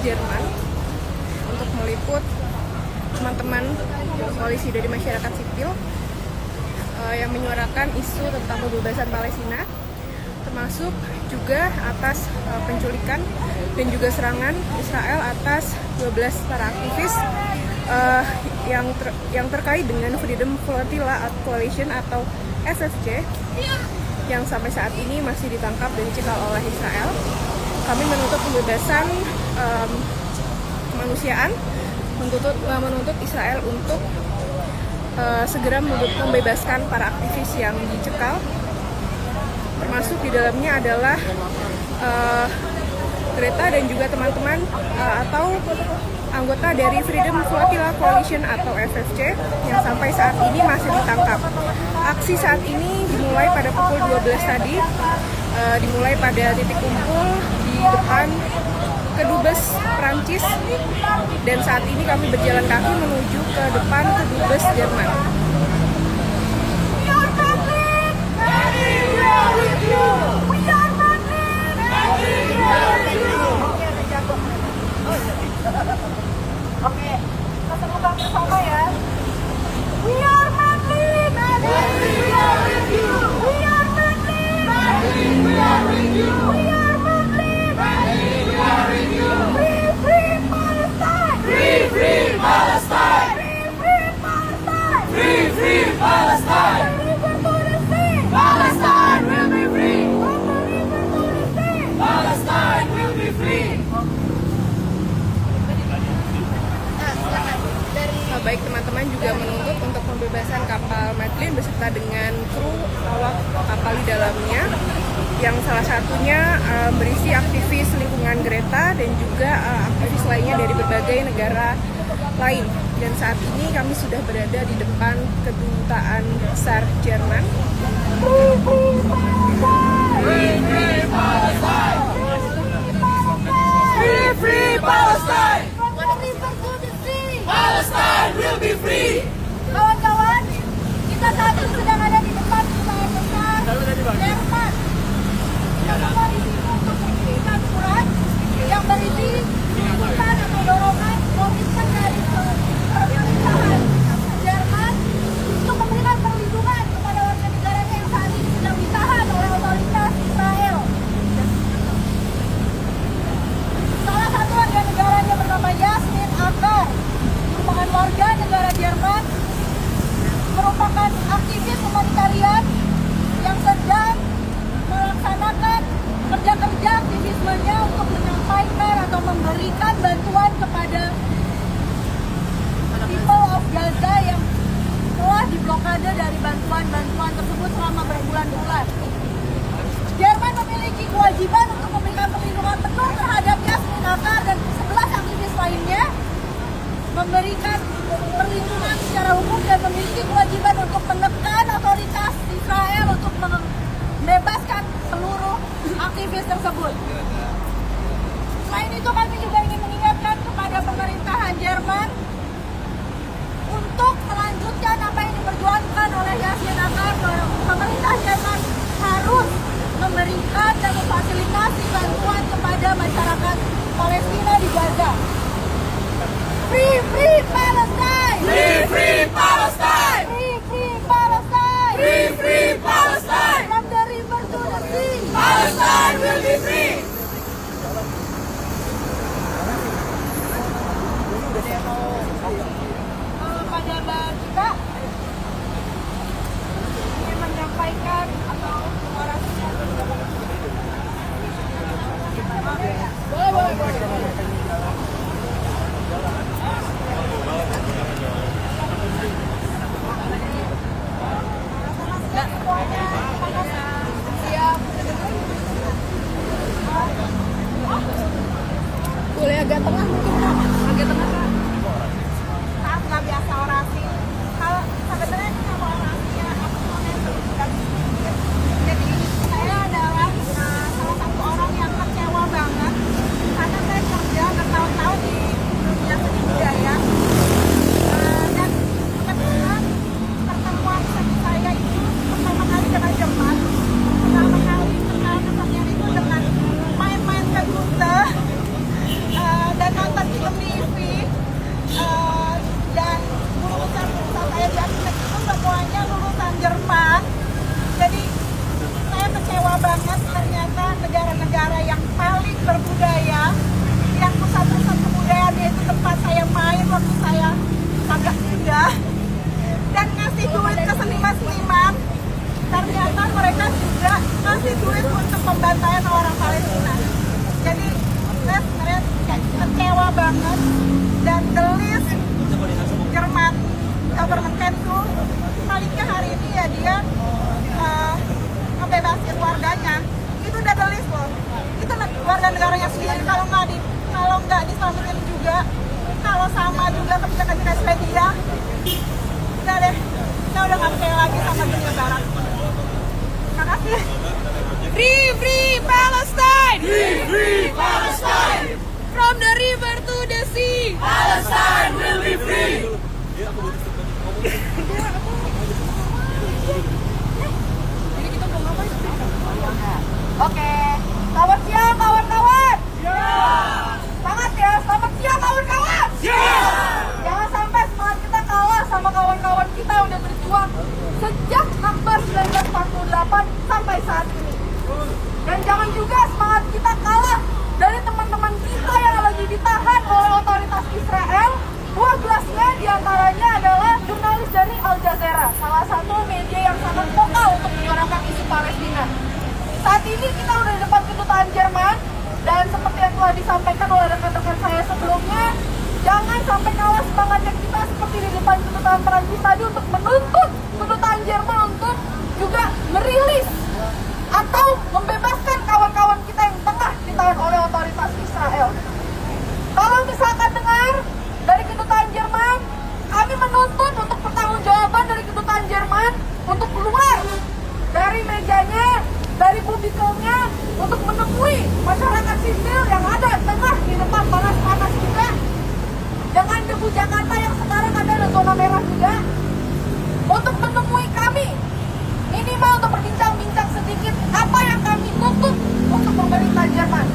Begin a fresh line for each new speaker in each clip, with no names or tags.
Jerman untuk meliput teman-teman koalisi dari masyarakat sipil yang menyuarakan isu tentang pembebasan Palestina, termasuk juga atas penculikan dan juga serangan Israel atas 12 para aktivis yang terkait dengan Freedom Flotilla Coalition atau FFC yang sampai saat ini masih ditangkap dan dicekal oleh Israel. Kami menuntut pembebasan kemanusiaan, menuntut Israel untuk segera membebaskan para aktivis yang dicekal, termasuk di dalamnya adalah Greta dan juga teman-teman atau anggota dari Freedom Flotilla Coalition atau FFC yang sampai saat ini masih ditangkap. Aksi saat ini dimulai pada pukul 12 tadi, dimulai pada titik kumpul di depan Kedubes Prancis, dan saat ini kami berjalan kaki menuju ke depan Kedubes Jerman.
Oke, kita semoga bersama ya. We are Madrid, we are with you. We are Madrid, we are with you. We are Madrid, we are with you. Free, free Palestine. Free, free Palestine. Free, free Palestine. Free, free Palestine. Palestine will be free. Palestine will be free.
Baik, teman-teman juga menuntut untuk pembebasan kapal Madlin beserta dengan kru awak kapal di dalamnya, yang salah satunya berisi aktivis lingkungan Greta dan juga aktivis lainnya dari berbagai negara lain. Dan saat ini kami sudah berada di depan kedutaan besar Jerman.
Free, free Palestine! Free, free Palestine! Palestine will be free! Kawan-kawan, kita saat ini sedang ada di depan kedutaan besar Jerman. Kita semua di sini untuk mengirimkan surat yang berisi tuntutan atau dorongan komitmen dari pemerintahan Jerman untuk memberikan perlindungan kepada warga negaranya yang saat ini sedang ditahan oleh otoritas Israel. Salah satu warga negaranya bernama Yasmin Akar, merupakan warga negara Jerman, merupakan aktivis humanitarian yang sedang melaksanakan kerja-kerja aktivismenya untuk menyampaikan atau memberikan bantuan kepada people of Gaza yang telah diblokade dari bantuan-bantuan tersebut selama berbulan-bulan. Jerman memiliki kewajiban untuk memberikan perlindungan penuh terhadap Yasmin Akar dan 11 aktivis lainnya, memberikan perlindungan secara hukum dan memiliki kewajiban untuk menekan otoritas Israel untuk membebaskan seluruh aktivis tersebut. Selain itu, kami juga ingin mengingatkan kepada pemerintahan Jerman untuk melanjutkan apa yang diperjuangkan oleh Yasmin Akar. Pemerintah Jerman harus memberikan dan memfasilitasi bantuan kepada masyarakat Palestina di Gaza. Free, free Palestine! Free, free Palestine! Free, free Palestine! Free, free Palestine! From the river to the sea! Palestine will be free! Pada kita ingin menyampaikan atau orasi.
Boleh agak tengah mungkin, Kak? Agak tengah, Kak.
Saat nggak biasa orasi. Kalau sebenarnya ini kalau orasinya aku mau sedikit. Jadi saya adalah salah satu orang yang kecewa banget karena saya kerja bertahun-tahun di dunia seni budaya. Dan kebetulan pertemuan seni saya itu pertama kali dengan Jerman, pertama kali kenal kesenian itu dengan main-main ke Kuta. Dan dibantai sama orang Palestina. Jadi saya sebenarnya kayak kecewa banget, dan the list Jerman government Menlu paling hari ini ya dia ngebebasin warganya. Itu udah the list loh. Itu warga negaranya sendiri, kalau nggak diselamatin juga, kalau sama juga kebijakan Swedia. Udah deh, saya udah nggak percaya lagi sama dunia barat. Terima kasih.
Free, free Palestine!
Free, free Palestine!
From the river to the sea!
Palestine will be free!
Oke, selamat siang kawan-kawan. Semangat ya, selamat siang kawan-kawan. Jangan sampai semangat kita kalah sama kawan-kawan kita yang udah berjuang sejak Akbar 1948 sampai saat ini. Dan jangan juga semangat kita kalah dari teman-teman kita yang lagi ditahan oleh otoritas Israel. 12-nya diantaranya adalah jurnalis dari Al Jazeera, salah satu media yang sangat vokal untuk menyuarakan isu Palestina. Saat ini kita udah di depan kedutaan Jerman, dan seperti yang telah disampaikan oleh rekan-rekan saya sebelumnya, jangan sampai kalah semangatnya kita seperti di depan kedutaan Perancis tadi untuk menuntut kedutaan Jerman untuk juga merilis atau membebaskan kawan-kawan kita yang tengah ditahan oleh otoritas Israel. Kalau misalkan dengar dari kedutaan Jerman, kami menuntut untuk pertanggungjawaban dari kedutaan Jerman untuk keluar dari mejanya, dari kubikelnya, untuk menemui masyarakat sipil yang ada tengah di depan panas-panas juga, dengan debu Jakarta yang sekarang ada di zona merah juga, untuk menemui kami, minimal untuk berbincang-bincang sedikit apa yang kami tuntut untuk pemerintah Jerman.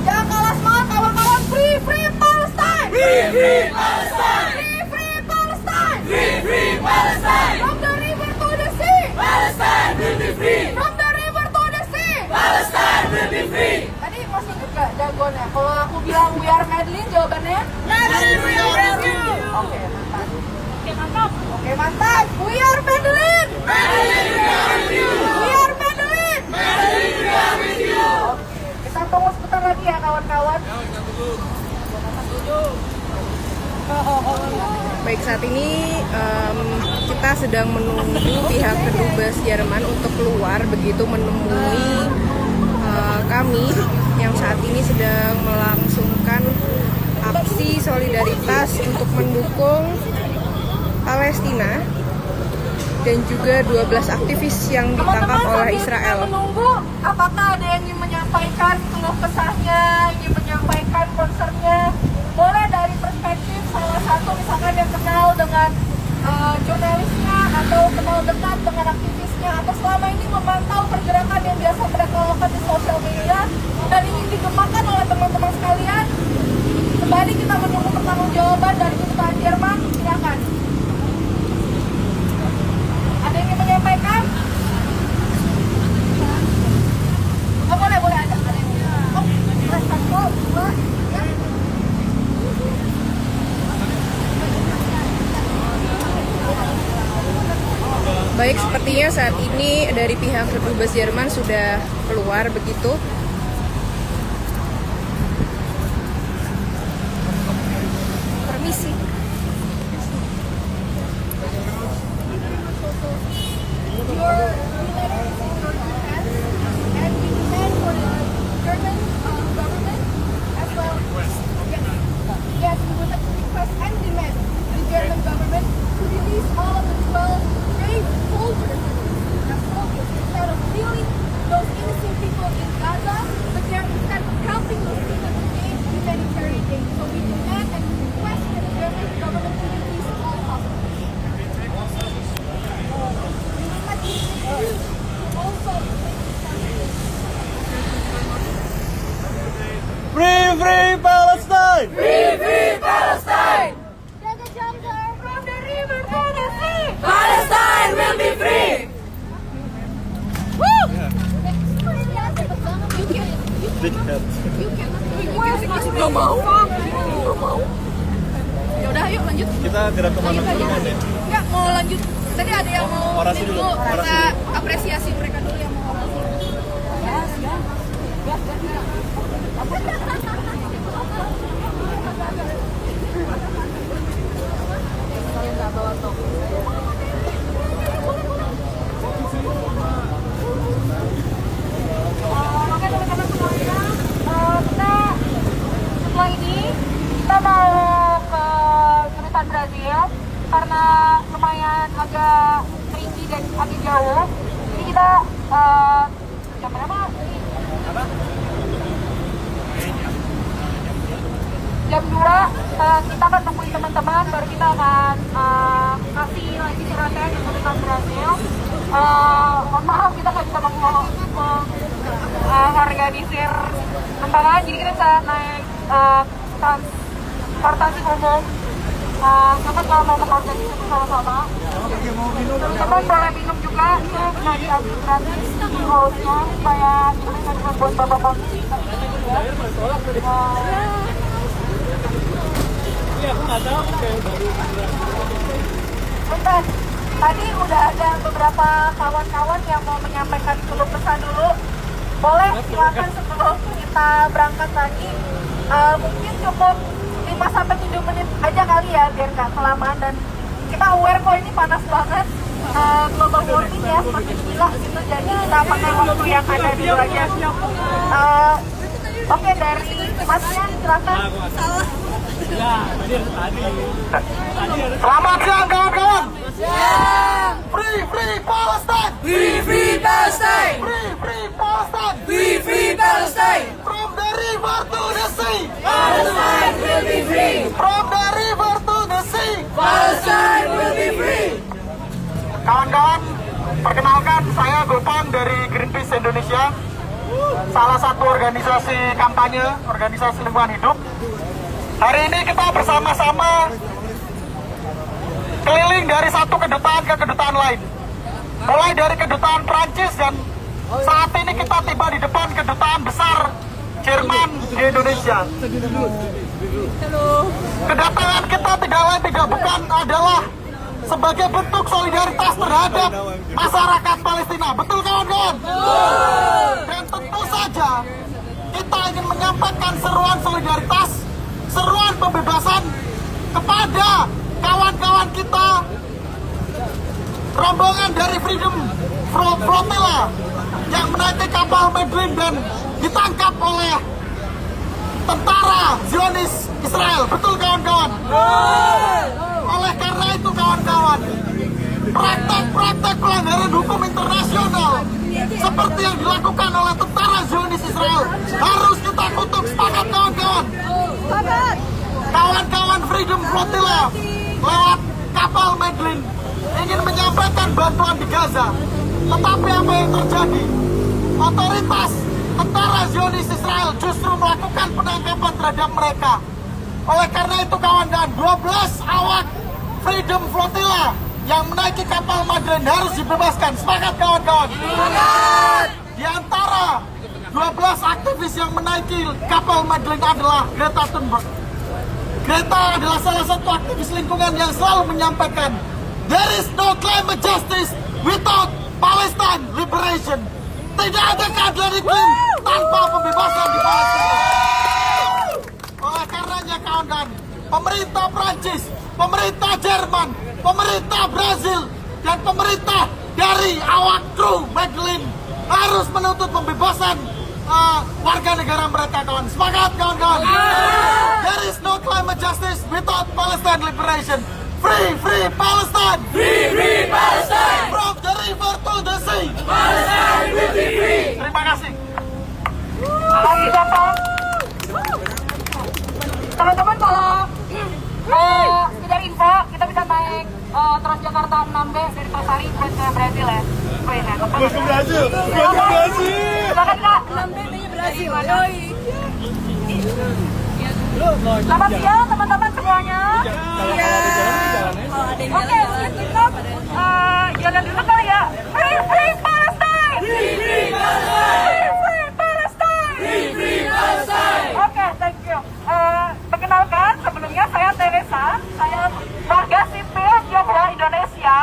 Jangan kalah semangat kawan-kawan. Free, free Palestine!
Free, free Palestine!
Free, free Palestine!
Free, free Palestine!
From the river to the sea!
Palestine will be free!
From the river to the sea!
Palestine will be free!
Tadi masih juga jagoannya. Kalau aku bilang we are Madeline, jawabannya?
Madeline, we are with you!
Oke, mantap. Oke, mantap. We are Madeline!
Madeline, we are with you!
We are Madeline!
Madeline, we are with you!
Kita tunggu sebentar lagi ya kawan-kawan.
Baik, saat ini kita sedang menunggu pihak kedubes Jerman untuk keluar begitu menemui kami yang saat ini sedang melangsungkan aksi solidaritas untuk mendukung Palestina dan juga 12 aktivis yang ditangkap oleh Israel.
Kita menunggu apakah ada yang ingin menyampaikan keluh kesahnya, ingin menyampaikan concernnya. Boleh dari perspektif salah satu misalkan yang kenal dengan jurnalisnya atau kenal dekat dengan aktivisnya, atau selama ini memantau pergerakan yang biasa mereka lakukan di sosial media dan ingin digemakan oleh teman-teman sekalian. Kembali kita menunggu pertanggungjawaban dari kedutaan Jerman. Silakan. Ada yang ingin menyampaikan? Oh, boleh ada yang satu, dua, ya.
Baik, sepertinya saat ini dari pihak kedubes Jerman sudah keluar begitu. Permisi.
Yes, we would like to request and demand the German government to release all of the 12 brave soldiers instead of killing those innocent people in Gaza, but they're instead helping those people to gain humanitarian aid. So we demand and request that the German government to release all hostages. We would like to also
Free, free Palestine!
Free, free Palestine! From the river to the sea!
Palestine will be free!
Woo!
Big head.
Gak mau. Yaudah, yuk lanjut.
Kita gerak kemana dulu kan ya?
Enggak, mau lanjut. Tadi ada yang mau
Orasi dulu, orasi
kita
dulu.
apresiasi mereka dulu yang mau orasi. Oke teman-teman semuanya, kita setelah ini kita mau ke kedutaan Brazil karena lumayan agak rinci dan agak jauh. Jadi kita jam berapa? Jam 2 kita akan temuin teman-teman, baru kita akan kasih lagi suratnya di kedutaan Brazil. Mohon maaf kita nggak bisa mengorganisir undangan, jadi kita bisa naik transportasi umum. Teman kalau mau mengorganisir sama-sama, teman boleh minum juga, itu bisa diambil gratis di hallnya supaya kita bisa membuat bapak-bapak kita juga. Bentar, tadi udah ada beberapa kawan-kawan yang mau menyampaikan keluh kesah dulu. Boleh, silakan sebelum kita berangkat lagi. Mungkin cukup 5-7 menit aja kali ya, biar nggak kelamaan. Dan kita aware kok ini panas banget. Global warming ya, semakin gila gitu. Jadi kita pakai waktu yang ada dulu aja. Oke, dari Masnya silakan.
Selamat siang kawan-kawan. Free Palestine.
Free Palestine!
Free Palestine.
Free Palestine!
From the river to the sea.
Palestine will be free!
From the river to the sea.
Palestine will be free!
Kawan-kawan, perkenalkan saya Gopang dari Greenpeace Indonesia, salah satu organisasi kampanye, organisasi lingkungan hidup. Hari ini kita bersama-sama keliling dari satu kedutaan ke kedutaan lain. Mulai dari kedutaan Prancis dan saat ini kita tiba di depan kedutaan besar Jerman di Indonesia. Kedatangan kita tidak lain tidak bukan adalah sebagai bentuk solidaritas terhadap masyarakat Palestina. Betul kawan-kawan? Dan tentu saja kita ingin menyampaikan seruan solidaritas, seruan pembebasan kepada kawan-kawan kita rombongan dari Freedom Flotilla yang menaiki kapal Medlin dan ditangkap oleh tentara Zionis Israel. Betul kawan-kawan? Oleh karena itu kawan-kawan, praktek-praktek pelanggaran hukum internasional seperti yang dilakukan oleh tentara Zionis Israel harus kita kutuk. Sepakat kawan-kawan? Kawan-kawan Freedom Flotilla lewat kapal Medlin ingin menyampaikan bantuan di Gaza. Tetapi apa yang terjadi? Otoritas tentara Zionis Israel justru melakukan penangkapan terhadap mereka. Oleh karena itu kawan-kawan, 12 awak Freedom Flotilla yang menaiki kapal Medlin harus dibebaskan. Sepakat kawan-kawan? Di antara 12 aktivis yang menaiki kapal Medlin adalah Greta Thunberg. Greta adalah salah satu aktivis lingkungan yang selalu menyampaikan there is no climate justice without Palestine liberation. Tidak ada keadilan iklim tanpa pembebasan di Palestina. Oleh karenanya kawan-kawan, pemerintah Prancis, pemerintah Jerman, pemerintah Brazil, dan pemerintah dari awak kru Medlin harus menuntut pembebasan warga negara mereka kawan. Sepakat kawan-kawan? There is no climate justice without Palestine liberation. Free Palestine!
Free Palestine!
From the river to the sea.
Palestine will be free!
Terima kasih.
Makasih Bapak. Teman-teman kalau tidak info, kita bisa naik Transjakarta 6B dari Pasari buat ke Brazil ya. Oh iya,
Bos ke Brazil! Bos ke Brazil!
Silakan Kak.
6B-nya Brazil.
Selamat siang teman-teman semuanya. Oke, mungkin kita jalan dulu kali ya. Free Palestine!
Free Palestine!
Free Palestine!
Free Palestine!
Oke, thank you. Perkenalkan, sebelumnya saya Teresa, saya warga sipil Tionghoa Indonesia,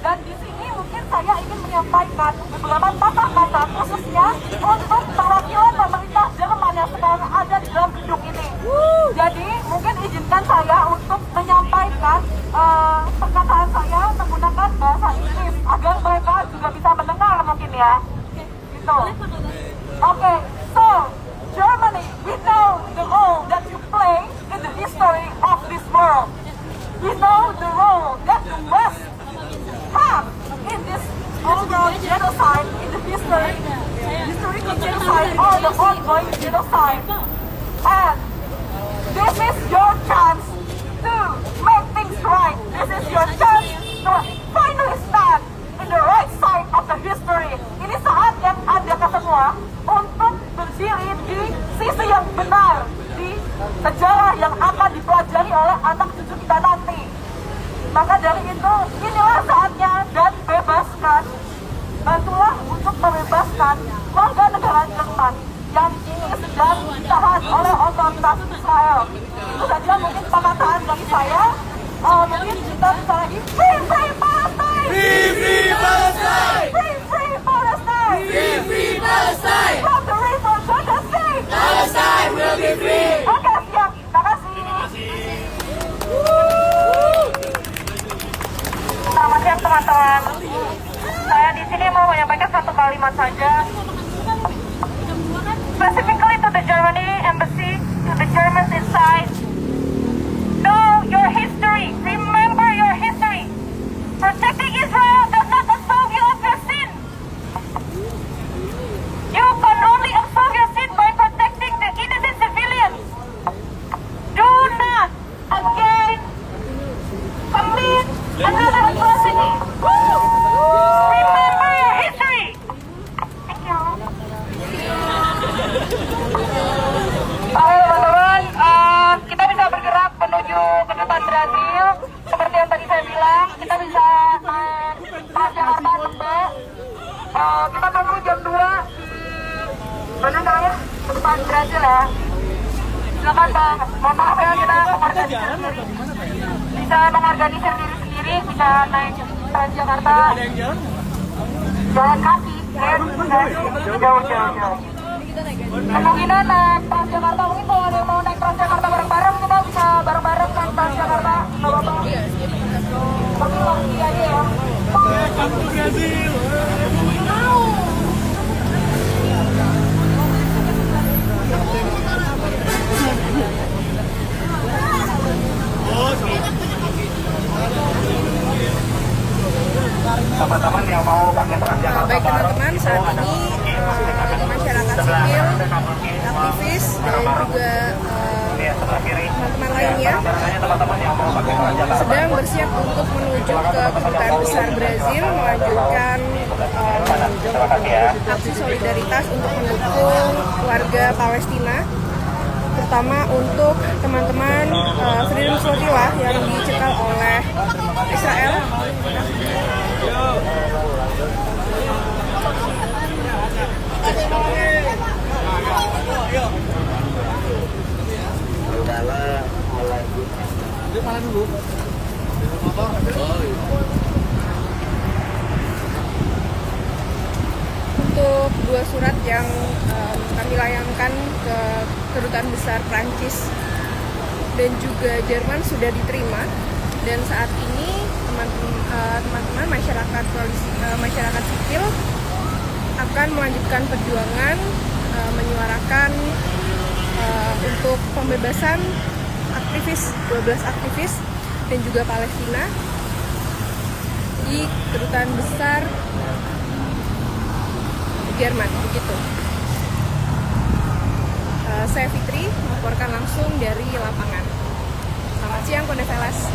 dan di sini mungkin saya ingin menyampaikan beberapa patah kata khususnya untuk perwakilan pemerintah Jerman yang sekarang ada di dalam gedung ini. Jadi mungkin izinkan saya untuk menyampaikan perkataan saya menggunakan bahasa Inggris agar mereka juga bisa mendengar mungkin ya. Gitu. Okay, so Germany, we know the role that you play in the history of this world. We know the role that you must have in this overall genocide, in the historical genocide or the ongoing genocide. And this is your chance to make things right. This is your chance to finally stand in the right side of the history. Ini saatnya Anda semua untuk berdiri di sisi yang benar di sejarah yang akan dipelajari oleh anak cucu kita nanti. Maka dari itu, inilah saatnya dan bebaskan. Bantulah untuk membebaskan warga negara Jerman yang ini sedang ditahan oleh otoritas Israel. Itu saja mungkin pemataan dari saya. Mungkin kita bisa lagi Free Free Palestine!
Free Free Palestine!
Free Free Palestine!
Free Free Palestine!
From the river to the sea!
Palestine will be free!
Oke, siap. Terima kasih. Selamat siang teman-teman. Saya di sini mau menyampaikan satu kalimat saja. Specifically to the Germany embassy, to the Germans inside. Know your history. Remember your history. Protecting Israel does not absolve you of your sin. You can only absolve your sin by protecting the innocent civilians. Do not again commit another atrocity. Remember your history. Thank you. Oke teman-teman, kita bisa bergerak menuju kedutaan Brazil. Seperti yang tadi saya bilang, kita bisa naik Transjakarta sampai kita tunggu jam 2 di mana namanya? Kedutaan Brazil ya. Silakan Bang, mohon maaf ya kita mengorganisir sendiri. Bisa mengorganisir diri sendiri, bisa naik Transjakarta. Jalan kaki, jauh. Kemungkinan naik Transjakarta, mungkin kalau ada yang mau naik Transjakarta bareng-bareng, kita bisa bareng-bareng naik Transjakarta. Nggak apa-apa. Tapi lagi aja ya.
Teman-teman yang mau pakai Transjakarta
Baik teman-teman, saat ini masyarakat sipil, aktivis, dan juga teman-teman lainnya sedang bersiap untuk menuju ke kedutaan besar Brazil melanjutkan aksi solidaritas untuk mendukung warga Palestina, terutama untuk teman-teman Freedom Flotilla yang dicekal oleh Israel. Untuk dua surat yang kami layangkan ke kedutaan besar Prancis dan juga Jerman sudah diterima, dan saat ini teman-teman masyarakat sipil akan melanjutkan perjuangan menyuarakan untuk pembebasan aktivis 12 aktivis dan juga Palestina di kedutaan besar Jerman begitu. Saya Fitri melaporkan langsung dari lapangan. Selamat siang Konde Velas.